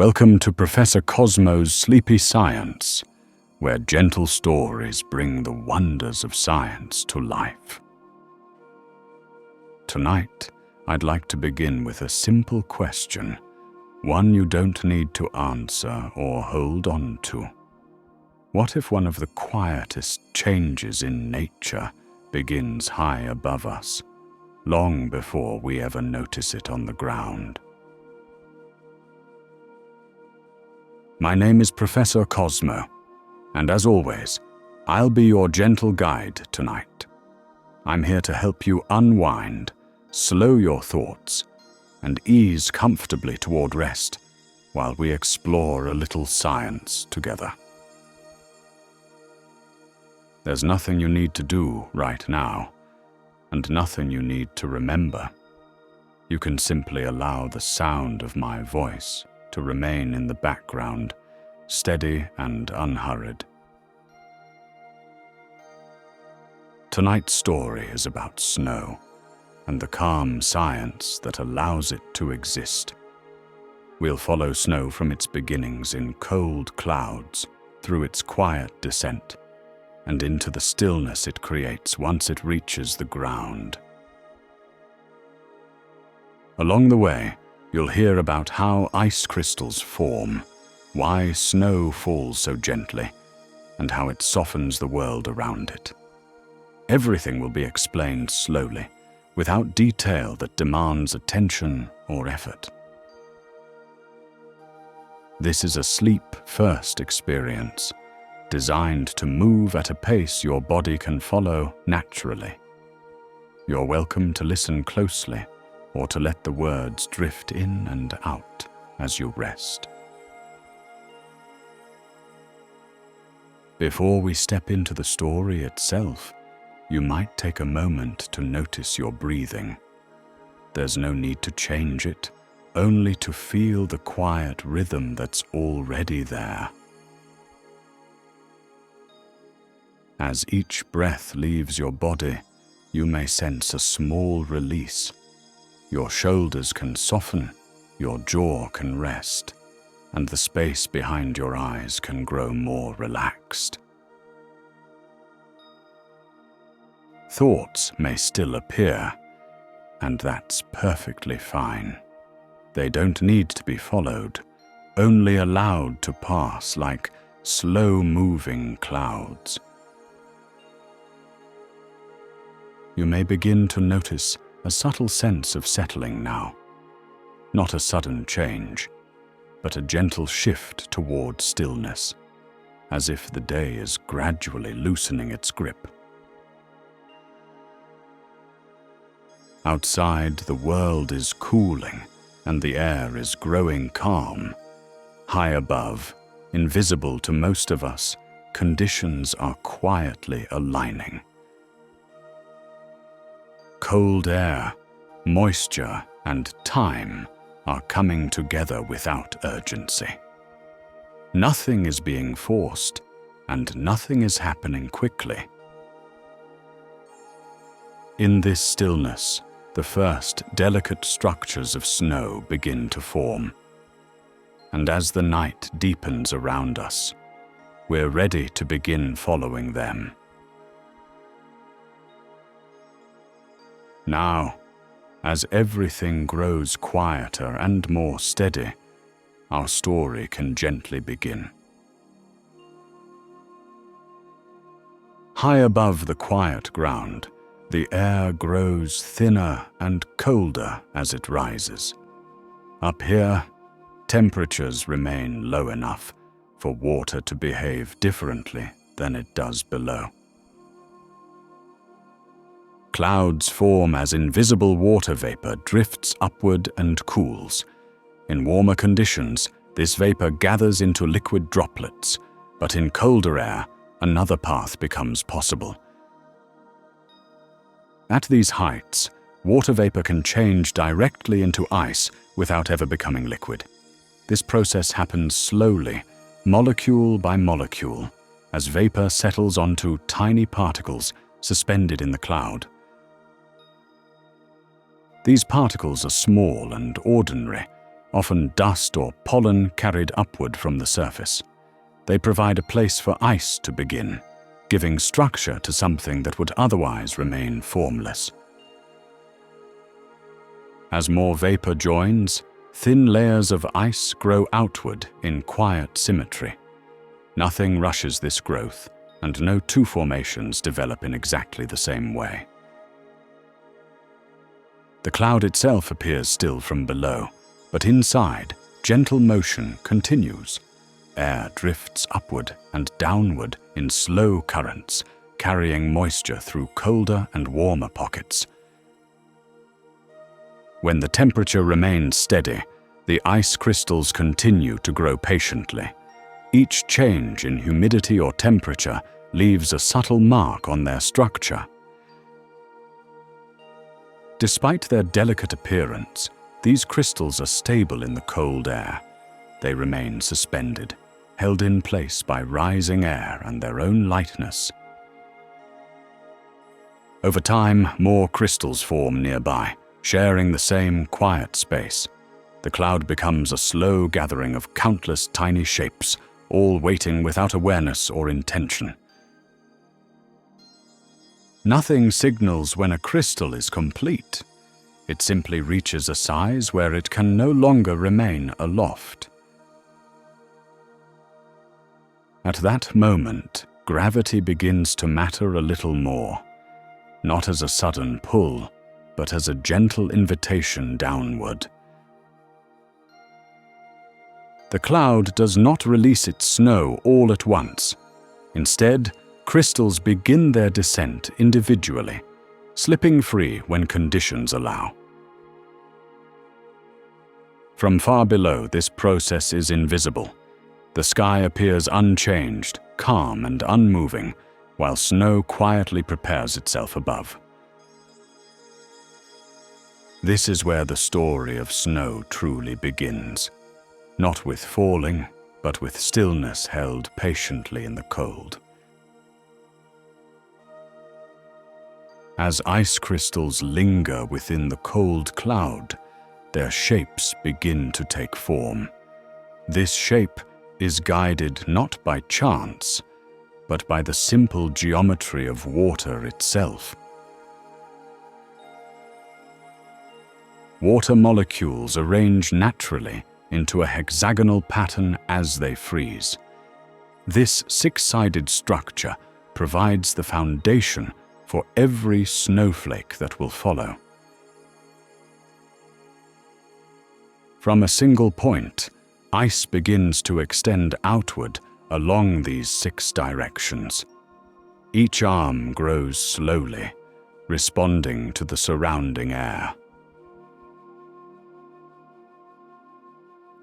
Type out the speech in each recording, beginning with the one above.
Welcome to Professor Cosmo's Sleepy Science, where gentle stories bring the wonders of science to life. Tonight, I'd like to begin with a simple question, one you don't need to answer or hold on to. What if one of the quietest changes in nature begins high above us, long before we ever notice it on the ground? My name is Professor Cosmo, and as always, I'll be your gentle guide tonight. I'm here to help you unwind, slow your thoughts, and ease comfortably toward rest while we explore a little science together. There's nothing you need to do right now, and nothing you need to remember. You can simply allow the sound of my voice to remain in the background, steady and unhurried. Tonight's story is about snow and the calm science that allows it to exist. We'll follow snow from its beginnings in cold clouds, through its quiet descent, and into the stillness it creates once it reaches the ground. Along the way, you'll hear about how ice crystals form, why snow falls so gently, and how it softens the world around it. Everything will be explained slowly, without detail that demands attention or effort. This is a sleep-first experience, designed to move at a pace your body can follow naturally. You're welcome to listen closely, or to let the words drift in and out as you rest. Before we step into the story itself, you might take a moment to notice your breathing. There's no need to change it, only to feel the quiet rhythm that's already there. As each breath leaves your body, you may sense a small release. Your shoulders can soften, your jaw can rest, and the space behind your eyes can grow more relaxed. Thoughts may still appear, and that's perfectly fine. They don't need to be followed, only allowed to pass like slow-moving clouds. You may begin to notice a subtle sense of settling now. Not a sudden change, but a gentle shift toward stillness, as if the day is gradually loosening its grip. Outside, the world is cooling, and the air is growing calm. High above, invisible to most of us, conditions are quietly aligning. Cold air, moisture, and time are coming together without urgency. Nothing is being forced, and nothing is happening quickly. In this stillness, the first delicate structures of snow begin to form. And as the night deepens around us, we're ready to begin following them. Now, as everything grows quieter and more steady, our story can gently begin. High above the quiet ground, the air grows thinner and colder as it rises. Up here, temperatures remain low enough for water to behave differently than it does below. Clouds form as invisible water vapor drifts upward and cools. In warmer conditions, this vapor gathers into liquid droplets, but in colder air, another path becomes possible. At these heights, water vapor can change directly into ice without ever becoming liquid. This process happens slowly, molecule by molecule, as vapor settles onto tiny particles suspended in the cloud. These particles are small and ordinary, often dust or pollen carried upward from the surface. They provide a place for ice to begin, giving structure to something that would otherwise remain formless. As more vapor joins, thin layers of ice grow outward in quiet symmetry. Nothing rushes this growth, and no two formations develop in exactly the same way. The cloud itself appears still from below, but inside, gentle motion continues. Air drifts upward and downward in slow currents, carrying moisture through colder and warmer pockets. When the temperature remains steady, the ice crystals continue to grow patiently. Each change in humidity or temperature leaves a subtle mark on their structure. Despite their delicate appearance, these crystals are stable in the cold air. They remain suspended, held in place by rising air and their own lightness. Over time, more crystals form nearby, sharing the same quiet space. The cloud becomes a slow gathering of countless tiny shapes, all waiting without awareness or intention. Nothing signals when a crystal is complete. It simply reaches a size where it can no longer remain aloft. At that moment, gravity begins to matter a little more, not as a sudden pull, but as a gentle invitation downward. The cloud does not release its snow all at once. Instead, crystals begin their descent individually, slipping free when conditions allow. From far below, this process is invisible. The sky appears unchanged, calm and unmoving, while snow quietly prepares itself above. This is where the story of snow truly begins, not with falling, but with stillness held patiently in the cold. As ice crystals linger within the cold cloud, their shapes begin to take form. This shape is guided not by chance, but by the simple geometry of water itself. Water molecules arrange naturally into a hexagonal pattern as they freeze. This six-sided structure provides the foundation for every snowflake that will follow. From a single point, ice begins to extend outward along these six directions. Each arm grows slowly, responding to the surrounding air.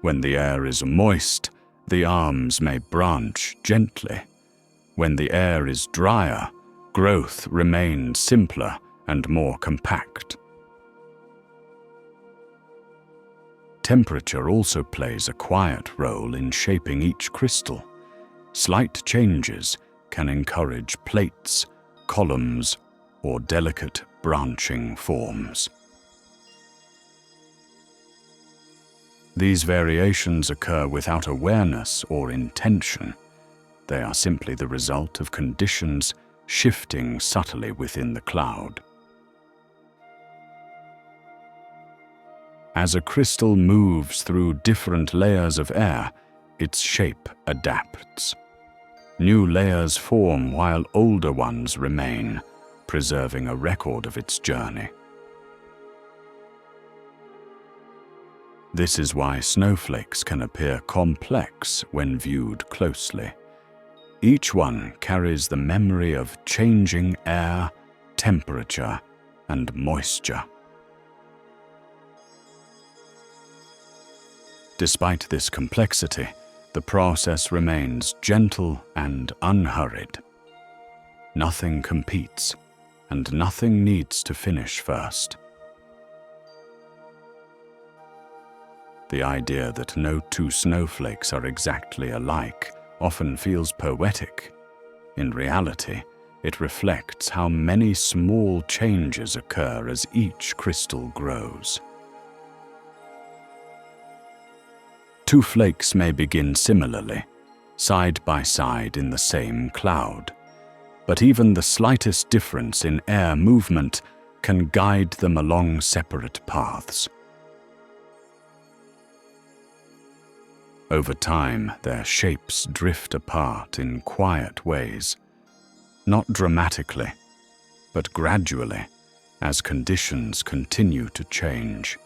When the air is moist, the arms may branch gently. When the air is drier, growth remains simpler and more compact. Temperature also plays a quiet role in shaping each crystal. Slight changes can encourage plates, columns, or delicate branching forms. These variations occur without awareness or intention. They are simply the result of conditions shifting subtly within the cloud. As a crystal moves through different layers of air, its shape adapts. New layers form while older ones remain, preserving a record of its journey. This is why snowflakes can appear complex when viewed closely. Each one carries the memory of changing air, temperature, and moisture. Despite this complexity, the process remains gentle and unhurried. Nothing competes, and nothing needs to finish first. The idea that no two snowflakes are exactly alike often feels poetic. In reality, it reflects how many small changes occur as each crystal grows. Two flakes may begin similarly, side by side in the same cloud, but even the slightest difference in air movement can guide them along separate paths. Over time, their shapes drift apart in quiet ways, not dramatically, but gradually, as conditions continue to change.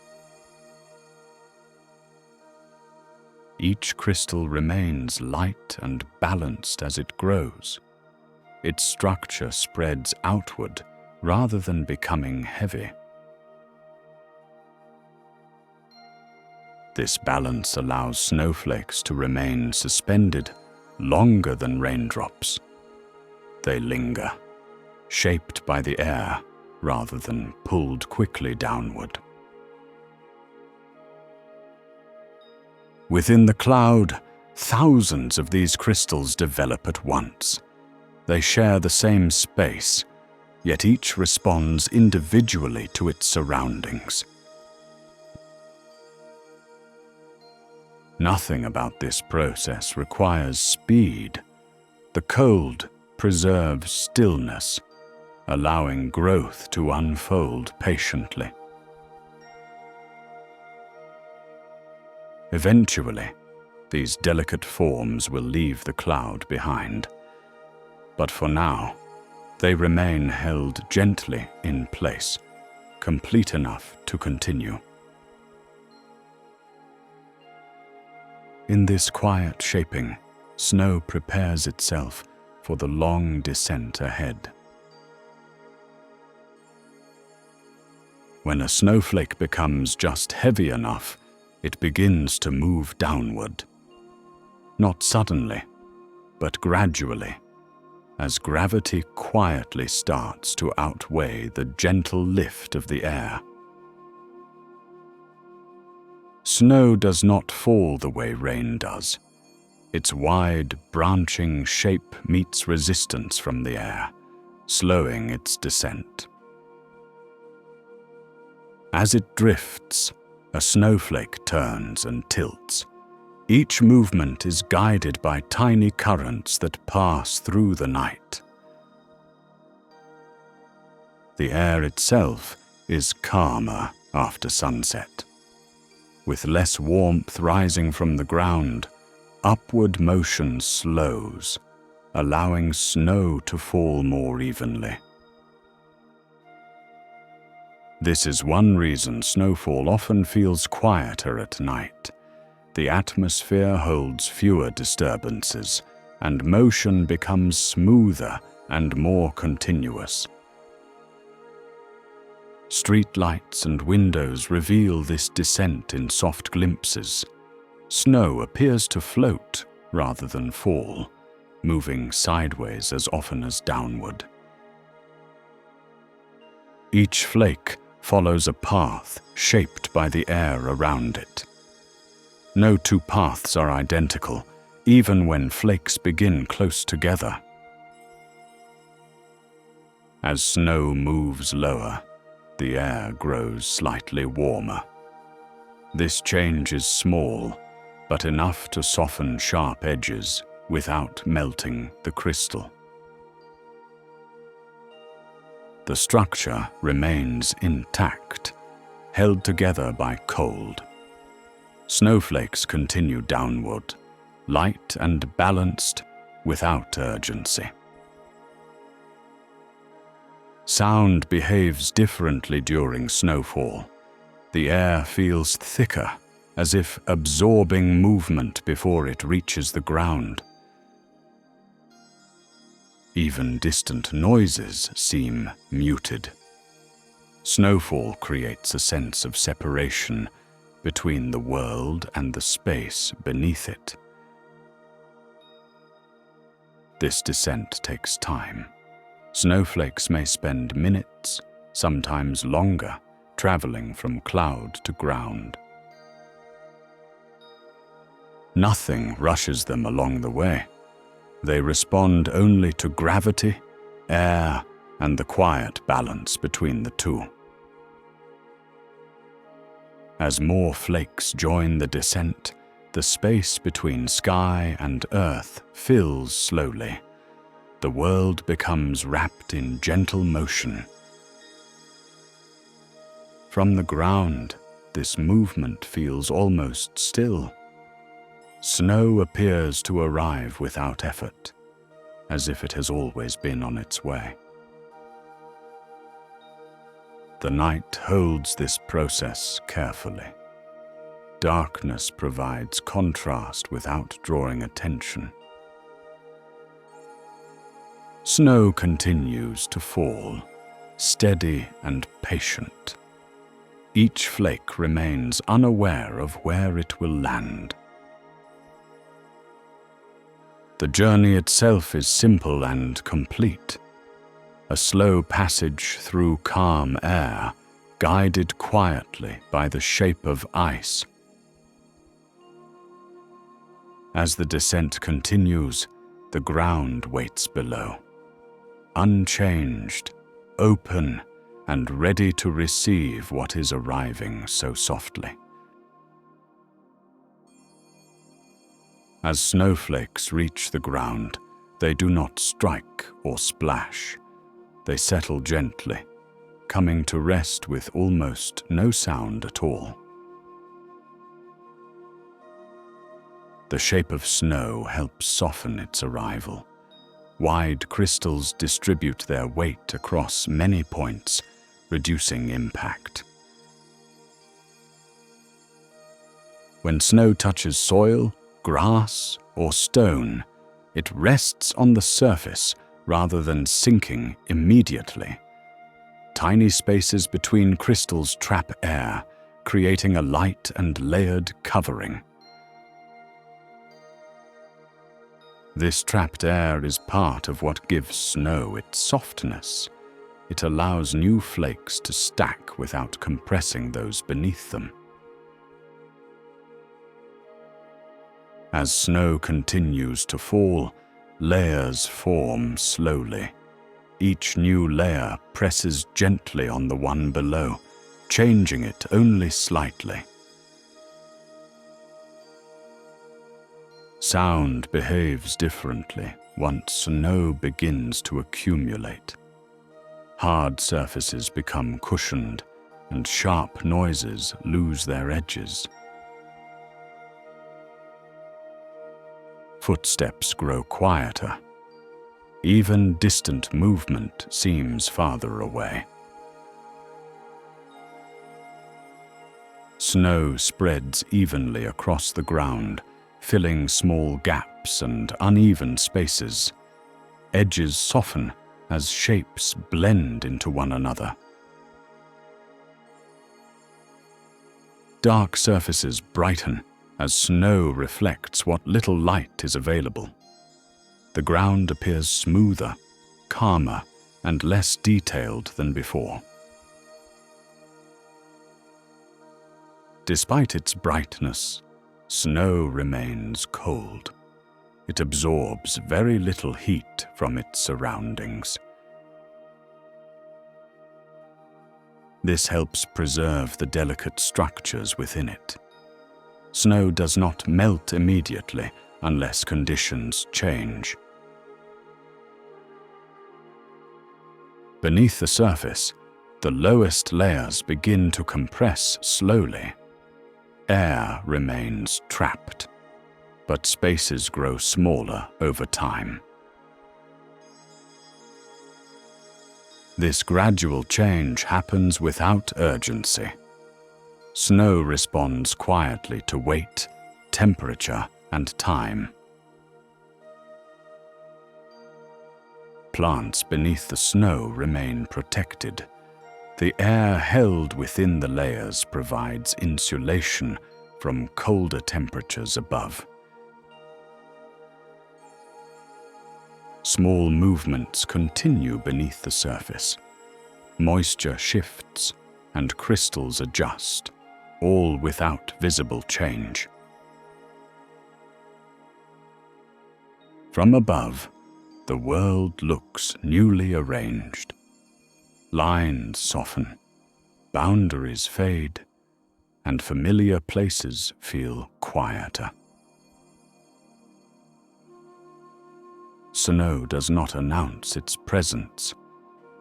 Each crystal remains light and balanced as it grows. Its structure spreads outward rather than becoming heavy. This balance allows snowflakes to remain suspended longer than raindrops. They linger, shaped by the air rather than pulled quickly downward. Within the cloud, thousands of these crystals develop at once. They share the same space, yet each responds individually to its surroundings. Nothing about this process requires speed. The cold preserves stillness, allowing growth to unfold patiently. Eventually, these delicate forms will leave the cloud behind. But for now, they remain held gently in place, complete enough to continue. In this quiet shaping, snow prepares itself for the long descent ahead. When a snowflake becomes just heavy enough, it begins to move downward. Not suddenly, but gradually, as gravity quietly starts to outweigh the gentle lift of the air. Snow does not fall the way rain does. Its wide, branching shape meets resistance from the air, slowing its descent. As it drifts, a snowflake turns and tilts. Each movement is guided by tiny currents that pass through the night. The air itself is calmer after sunset. With less warmth rising from the ground, upward motion slows, allowing snow to fall more evenly. This is one reason snowfall often feels quieter at night. The atmosphere holds fewer disturbances, and motion becomes smoother and more continuous. Street lights and windows reveal this descent in soft glimpses. Snow appears to float rather than fall, moving sideways as often as downward. Each flake follows a path shaped by the air around it. No two paths are identical, even when flakes begin close together. As snow moves lower, the air grows slightly warmer. This change is small, but enough to soften sharp edges without melting the crystal. The structure remains intact, held together by cold. Snowflakes continue downward, light and balanced, without urgency. Sound behaves differently during snowfall. The air feels thicker, as if absorbing movement before it reaches the ground. Even distant noises seem muted. Snowfall creates a sense of separation between the world and the space beneath it. This descent takes time. Snowflakes may spend minutes, sometimes longer, traveling from cloud to ground. Nothing rushes them along the way. They respond only to gravity, air, and the quiet balance between the two. As more flakes join the descent, The space between sky and earth fills slowly. The world becomes wrapped in gentle motion. From the ground, this movement feels almost still. Snow appears to arrive without effort, as if it has always been on its way. The night holds this process carefully. Darkness provides contrast without drawing attention. Snow continues to fall, steady and patient. Each flake remains unaware of where it will land. The journey itself is simple and complete. A slow passage through calm air, guided quietly by the shape of ice. As the descent continues, the ground waits below, unchanged, open, and ready to receive what is arriving so softly. As snowflakes reach the ground, they do not strike or splash. They settle gently, coming to rest with almost no sound at all. The shape of snow helps soften its arrival. Wide crystals distribute their weight across many points, reducing impact. When snow touches soil, grass, or stone, it rests on the surface rather than sinking immediately. Tiny spaces between crystals trap air, creating a light and layered covering. This trapped air is part of what gives snow its softness. It allows new flakes to stack without compressing those beneath them. As snow continues to fall, layers form slowly. Each new layer presses gently on the one below, changing it only slightly. Sound behaves differently once snow begins to accumulate. Hard surfaces become cushioned, and sharp noises lose their edges. Footsteps grow quieter. Even distant movement seems farther away. Snow spreads evenly across the ground, filling small gaps and uneven spaces. Edges soften as shapes blend into one another. Dark surfaces brighten as snow reflects what little light is available. The ground appears smoother, calmer, and less detailed than before. Despite its brightness, snow remains cold. It absorbs very little heat from its surroundings. This helps preserve the delicate structures within it. Snow does not melt immediately unless conditions change. Beneath the surface, the lowest layers begin to compress slowly. Air remains trapped, but spaces grow smaller over time. This gradual change happens without urgency. Snow responds quietly to weight, temperature, and time. Plants beneath the snow remain protected. The air held within the layers provides insulation from colder temperatures above. Small movements continue beneath the surface. Moisture shifts and crystals adjust, all without visible change. From above, the world looks newly arranged. Lines soften, boundaries fade, and familiar places feel quieter. snow does not announce its presence.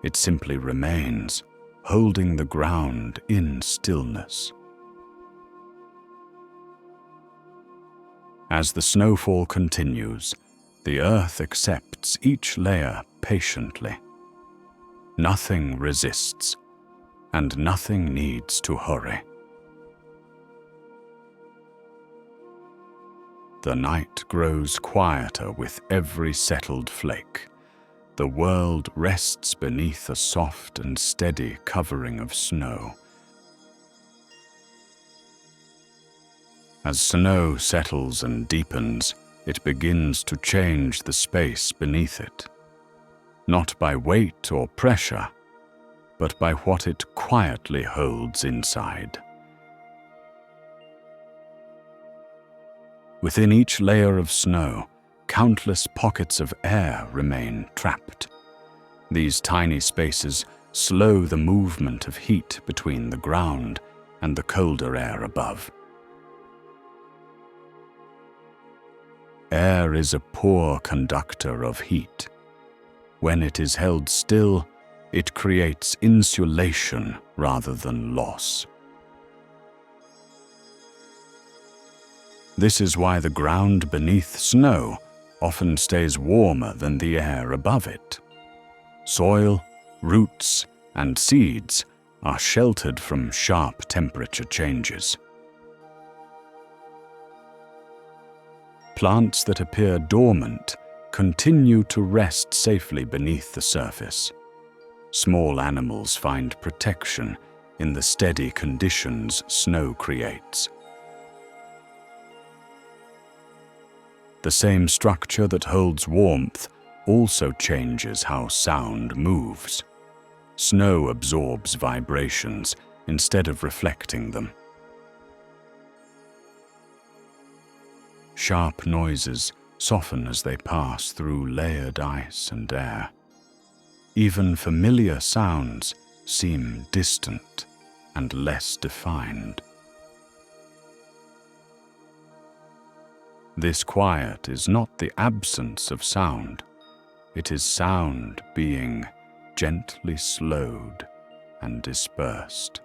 It simply remains, holding the ground in stillness. As the snowfall continues, the earth accepts each layer patiently. Nothing resists, and nothing needs to hurry. The night grows quieter with every settled flake. The world rests beneath a soft and steady covering of snow. As snow settles and deepens, it begins to change the space beneath it, not by weight or pressure, but by what it quietly holds inside. Within each layer of snow, countless pockets of air remain trapped. These tiny spaces slow the movement of heat between the ground and the colder air above. Air is a poor conductor of heat. When it is held still, it creates insulation rather than loss. This is why the ground beneath snow often stays warmer than the air above it. Soil, roots, and seeds are sheltered from sharp temperature changes. Plants that appear dormant continue to rest safely beneath the surface. Small animals find protection in the steady conditions snow creates. The same structure that holds warmth also changes how sound moves. Snow absorbs vibrations instead of reflecting them. Sharp noises soften as they pass through layered ice and air. Even familiar sounds seem distant and less defined. This quiet is not the absence of sound. It is sound being gently slowed and dispersed.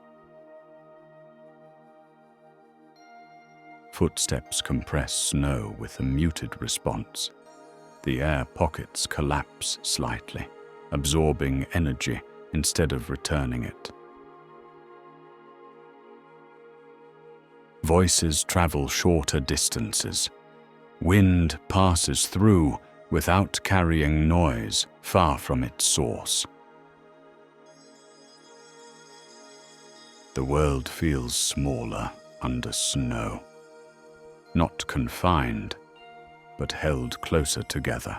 Footsteps compress snow with a muted response. The air pockets collapse slightly, absorbing energy instead of returning it. Voices travel shorter distances. Wind passes through without carrying noise far from its source. The world feels smaller under snow, not confined, but held closer together.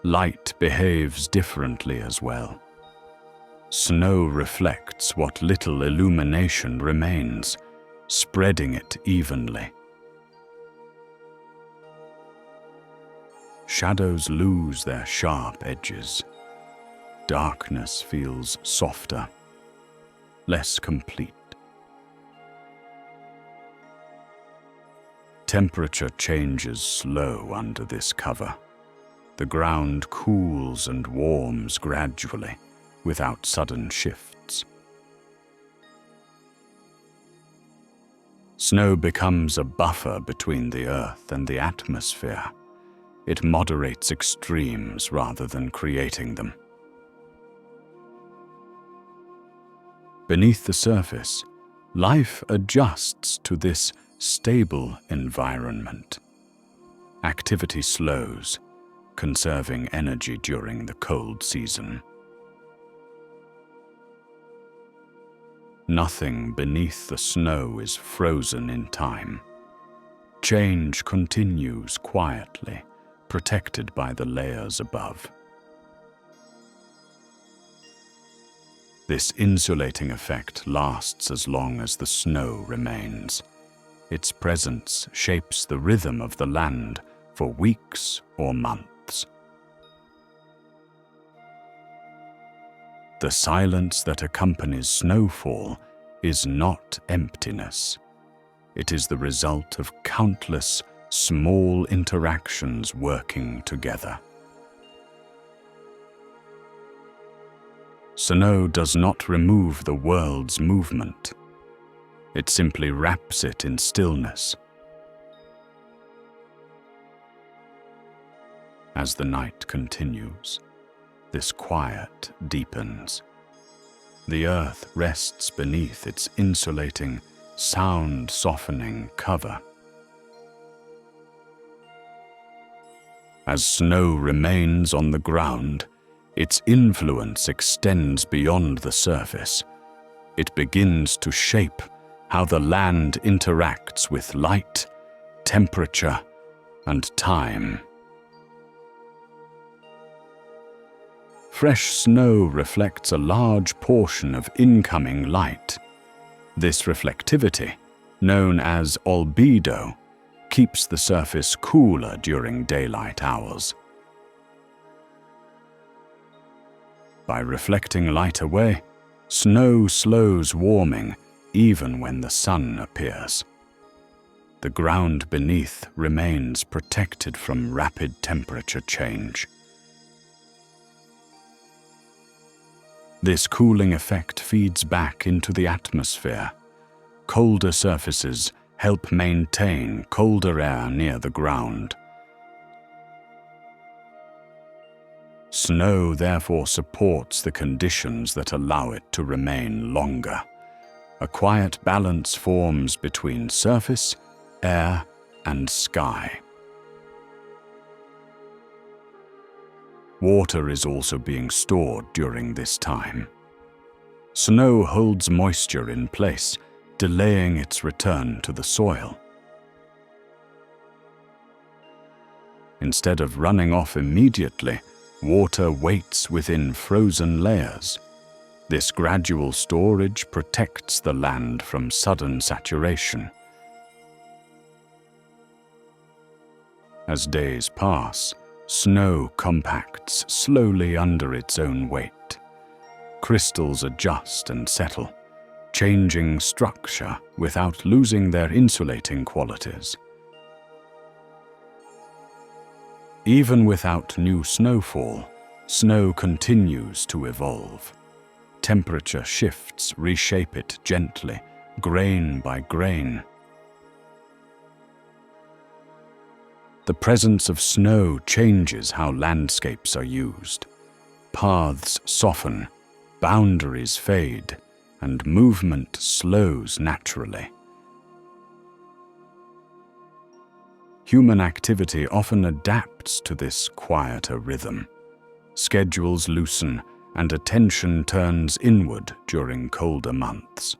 Light behaves differently as well. Snow reflects what little illumination remains, spreading it evenly. Shadows lose their sharp edges. Darkness feels softer, less complete. Temperature changes slow under this cover. The ground cools and warms gradually, without sudden shifts. Snow becomes a buffer between the earth and the atmosphere. It moderates extremes rather than creating them. Beneath the surface, life adjusts to this stable environment. Activity slows, conserving energy during the cold season. Nothing beneath the snow is frozen in time. Change continues quietly, protected by the layers above. This insulating effect lasts as long as the snow remains. Its presence shapes the rhythm of the land for weeks or months. The silence that accompanies snowfall is not emptiness. It is the result of countless small interactions working together. Snow does not remove the world's movement. It simply wraps it in stillness. As the night continues, this quiet deepens. The earth rests beneath its insulating, sound-softening cover. As snow remains on the ground, its influence extends beyond the surface. It begins to shape how the land interacts with light, temperature, and time. Fresh snow reflects a large portion of incoming light. This reflectivity, known as albedo, keeps the surface cooler during daylight hours. By reflecting light away, snow slows warming even when the sun appears. The ground beneath remains protected from rapid temperature change. This cooling effect feeds back into the atmosphere. Colder surfaces help maintain colder air near the ground. Snow therefore supports the conditions that allow it to remain longer. A quiet balance forms between surface, air, and sky. Water is also being stored during this time. Snow holds moisture in place, delaying its return to the soil. Instead of running off immediately, water waits within frozen layers. This gradual storage protects the land from sudden saturation. As days pass, snow compacts slowly under its own weight. Crystals adjust and settle, changing structure without losing their insulating qualities. Even without new snowfall, snow continues to evolve. Temperature shifts reshape it gently, grain by grain. The presence of snow changes how landscapes are used. Paths soften, boundaries fade, and movement slows naturally. Human activity often adapts to this quieter rhythm. Schedules loosen, and attention turns inward during colder months.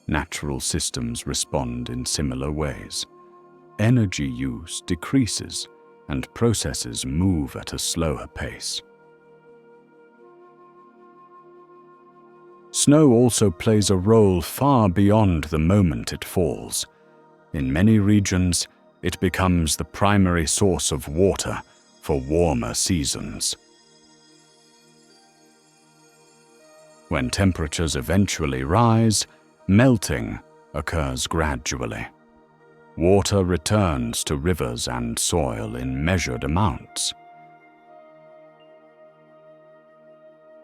Natural systems respond in similar ways. Energy use decreases, and processes move at a slower pace. Snow also plays a role far beyond the moment it falls. In many regions, it becomes the primary source of water for warmer seasons. When temperatures eventually rise, melting occurs gradually. Water returns to rivers and soil in measured amounts.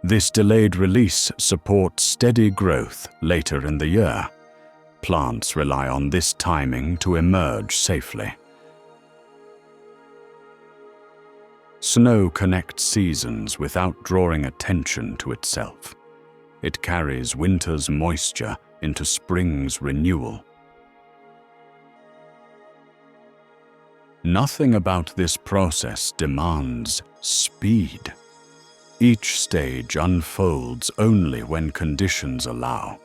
This delayed release supports steady growth later in the year. Plants rely on this timing to emerge safely. Snow connects seasons without drawing attention to itself. It carries winter's moisture into spring's renewal. Nothing about this process demands speed. Each stage unfolds only when conditions allow.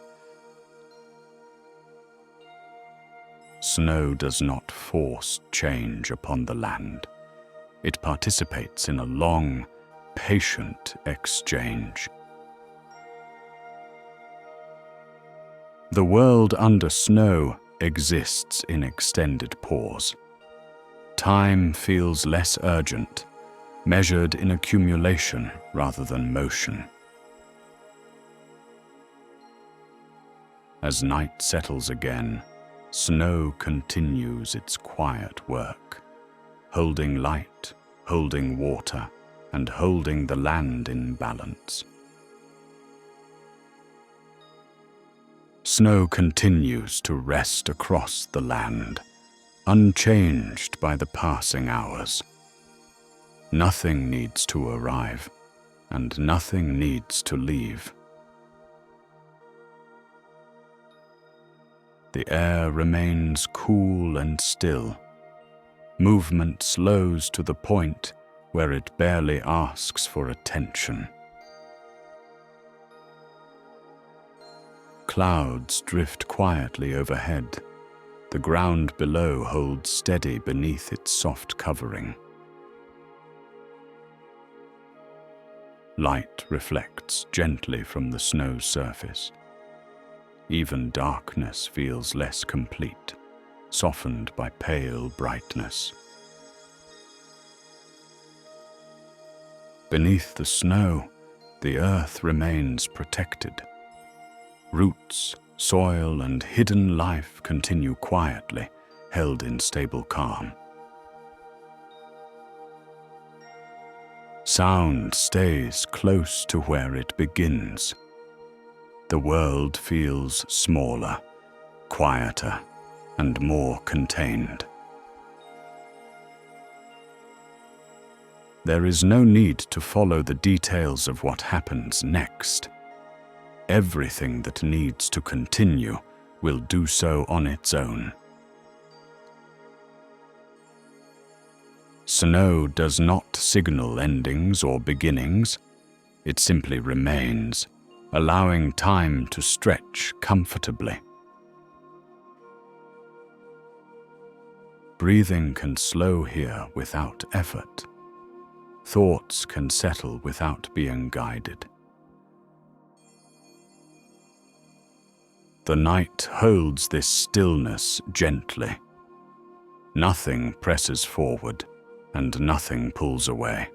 Snow does not force change upon the land. It participates in a long, patient exchange. The world under snow exists in extended pause. Time feels less urgent, measured in accumulation rather than motion. As night settles again, Snow continues its quiet work, holding light, holding water, and holding the land in balance. Snow continues to rest across the land, unchanged by the passing hours. Nothing needs to arrive, and nothing needs to leave. The air remains cool and still. Movement slows to the point where it barely asks for attention. Clouds drift quietly overhead. The ground below holds steady beneath its soft covering. Light reflects gently from the snow surface. Even darkness feels less complete, softened by pale brightness. Beneath the snow, the earth remains protected. Roots, soil, and hidden life continue quietly, held in stable calm. Sound stays close to where it begins. The world feels smaller, quieter, and more contained. There is no need to follow the details of what happens next. Everything that needs to continue will do so on its own. Snow does not signal endings or beginnings. It simply remains, allowing time to stretch comfortably. Breathing can slow here without effort. Thoughts can settle without being guided. The night holds this stillness gently. Nothing presses forward, and nothing pulls away.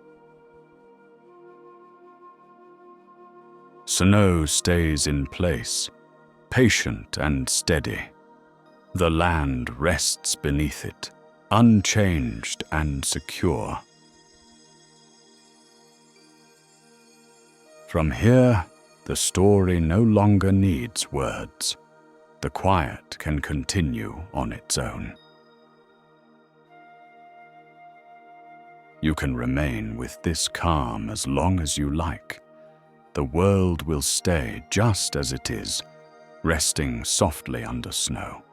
Snow stays in place, patient and steady. The land rests beneath it, unchanged and secure. From here, the story no longer needs words. The quiet can continue on its own. You can remain with this calm as long as you like. The world will stay just as it is, resting softly under snow.